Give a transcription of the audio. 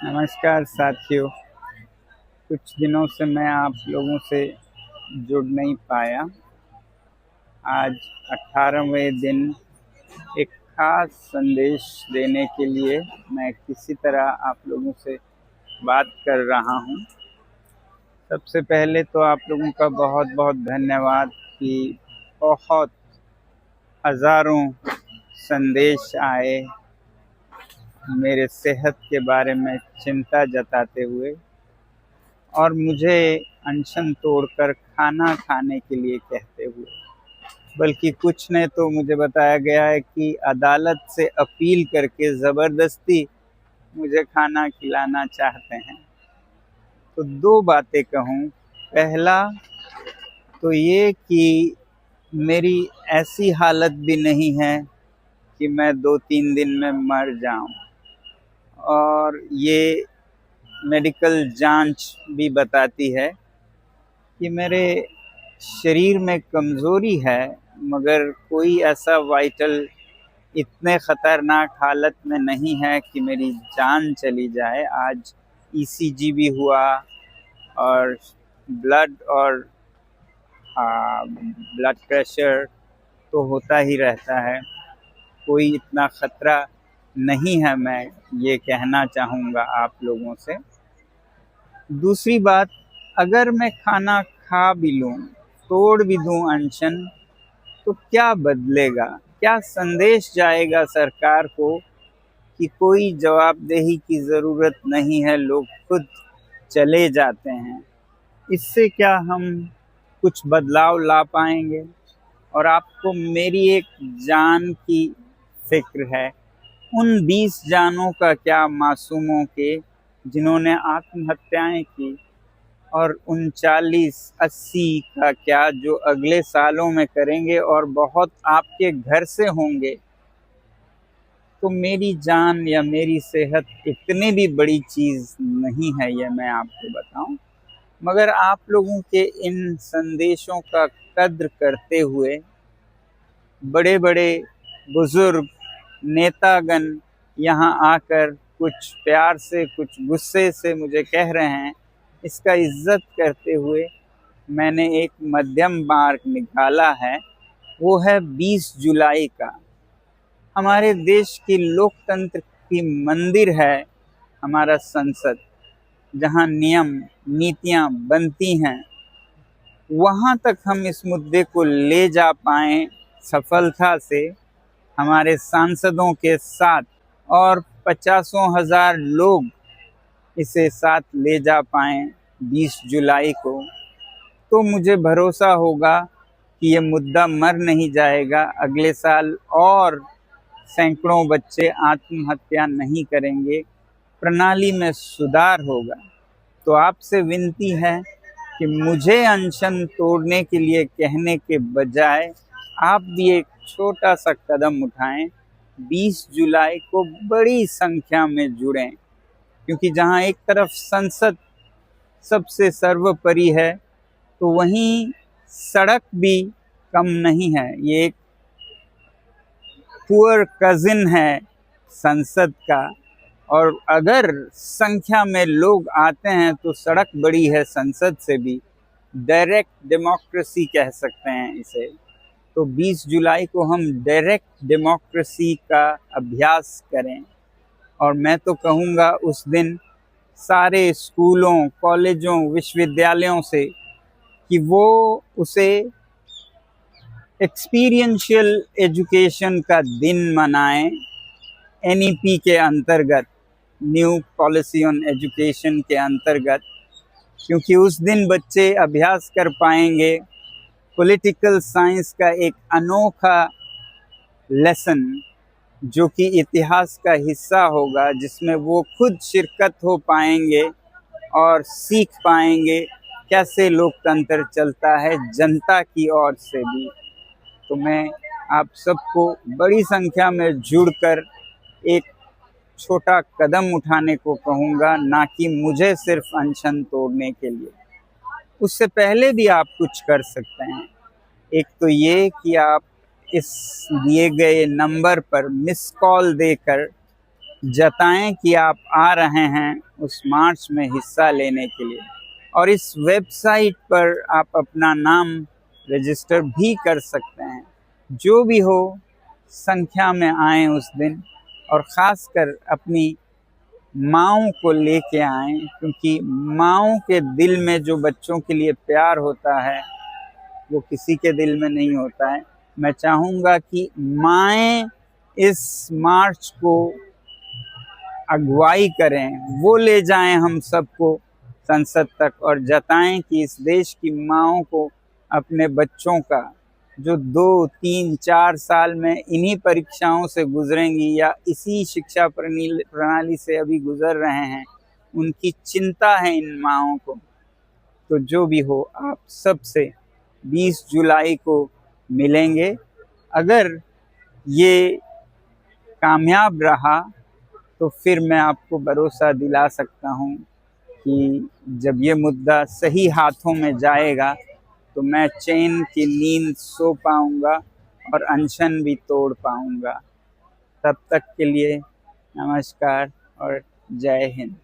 नमस्कार साथियों। कुछ दिनों से मैं आप लोगों से जुड़ नहीं पाया। आज 18वें दिन एक खास संदेश देने के लिए मैं किसी तरह आप लोगों से बात कर रहा हूँ। सबसे पहले तो आप लोगों का बहुत बहुत धन्यवाद कि बहुत हज़ारों संदेश आए मेरे सेहत के बारे में चिंता जताते हुए और मुझे अनशन तोड़कर खाना खाने के लिए कहते हुए, बल्कि कुछ ने तो मुझे बताया गया है कि अदालत से अपील करके ज़बरदस्ती मुझे खाना खिलाना चाहते हैं। तो दो बातें कहूँ। पहला तो ये कि मेरी ऐसी हालत भी नहीं है कि मैं 2-3 दिन में मर जाऊं, और ये मेडिकल जांच भी बताती है कि मेरे शरीर में कमज़ोरी है, मगर कोई ऐसा वाइटल इतने ख़तरनाक हालत में नहीं है कि मेरी जान चली जाए। आज ईसीजी भी हुआ और ब्लड प्रेशर तो होता ही रहता है। कोई इतना ख़तरा नहीं है, मैं ये कहना चाहूँगा आप लोगों से। दूसरी बात, अगर मैं खाना खा भी लूँ, तोड़ भी दूँ अनशन, तो क्या बदलेगा? क्या संदेश जाएगा सरकार को कि कोई जवाबदेही की ज़रूरत नहीं है, लोग खुद चले जाते हैं? इससे क्या हम कुछ बदलाव ला पाएंगे? और आपको मेरी एक जान की फिक्र है, उन 20 जानों का क्या, मासूमों के, जिन्होंने आत्महत्याएं की, और 39-80 का क्या जो अगले सालों में करेंगे, और बहुत आपके घर से होंगे। तो मेरी जान या मेरी सेहत इतनी भी बड़ी चीज़ नहीं है, ये मैं आपको बताऊं। मगर आप लोगों के इन संदेशों का कद्र करते हुए बड़े बड़े बुजुर्ग नेतागण यहाँ आकर कुछ प्यार से कुछ गुस्से से मुझे कह रहे हैं, इसका इज्जत करते हुए मैंने एक मध्यम मार्ग निकाला है। वो है 20 जुलाई का। हमारे देश की लोकतंत्र की मंदिर है हमारा संसद, जहाँ नियम नीतियाँ बनती हैं। वहाँ तक हम इस मुद्दे को ले जा पाएँ सफलता से हमारे सांसदों के साथ, और 50,000 लोग इसे साथ ले जा पाएँ 20 जुलाई को, तो मुझे भरोसा होगा कि ये मुद्दा मर नहीं जाएगा। अगले साल और सैकड़ों बच्चे आत्महत्या नहीं करेंगे, प्रणाली में सुधार होगा। तो आपसे विनती है कि मुझे अनशन तोड़ने के लिए कहने के बजाय आप भी एक छोटा सा कदम उठाएं, 20 जुलाई को बड़ी संख्या में जुड़ें, क्योंकि जहां एक तरफ संसद सबसे सर्वोपरि है, तो वहीं सड़क भी कम नहीं है। ये एक पुअर कजिन है संसद का, और अगर संख्या में लोग आते हैं तो सड़क बड़ी है संसद से भी। डायरेक्ट डेमोक्रेसी कह सकते हैं इसे। तो 20 जुलाई को हम डायरेक्ट डेमोक्रेसी का अभ्यास करें, और मैं तो कहूँगा उस दिन सारे स्कूलों, कॉलेजों, विश्वविद्यालयों से कि वो उसे एक्सपीरियंशियल एजुकेशन का दिन मनाएं, एनईपी के अंतर्गत, न्यू पॉलिसी ऑन एजुकेशन के अंतर्गत, क्योंकि उस दिन बच्चे अभ्यास कर पाएंगे पॉलिटिकल साइंस का एक अनोखा लेसन, जो कि इतिहास का हिस्सा होगा, जिसमें वो खुद शिरकत हो पाएंगे और सीख पाएंगे कैसे लोकतंत्र चलता है जनता की ओर से भी। तो मैं आप सबको बड़ी संख्या में जुड़कर एक छोटा कदम उठाने को कहूँगा, ना कि मुझे सिर्फ अनशन तोड़ने के लिए। उससे पहले भी आप कुछ कर सकते हैं। एक तो ये कि आप इस दिए गए नंबर पर मिस कॉल देकर जताएं कि आप आ रहे हैं उस मार्च में हिस्सा लेने के लिए। और इस वेबसाइट पर आप अपना नाम रजिस्टर भी कर सकते हैं। जो भी हो, संख्या में आएँ उस दिन, और ख़ासकर अपनी माँओं को लेके आएँ, क्योंकि माँओं के दिल में जो बच्चों के लिए प्यार होता है वो किसी के दिल में नहीं होता है। मैं चाहूँगा कि माएँ इस मार्च को अगुवाई करें, वो ले जाएं हम सबको संसद तक, और जताएं कि इस देश की माँओं को अपने बच्चों का, जो 2, 3, 4 साल में इन्हीं परीक्षाओं से गुजरेंगी या इसी शिक्षा प्रणाली से अभी गुजर रहे हैं, उनकी चिंता है इन माँओं को। तो जो भी हो, आप सबसे 20 जुलाई को मिलेंगे। अगर ये कामयाब रहा तो फिर मैं आपको भरोसा दिला सकता हूँ कि जब ये मुद्दा सही हाथों में जाएगा तो मैं चैन की नींद सो पाऊँगा और अनशन भी तोड़ पाऊँगा। तब तक के लिए नमस्कार और जय हिंद।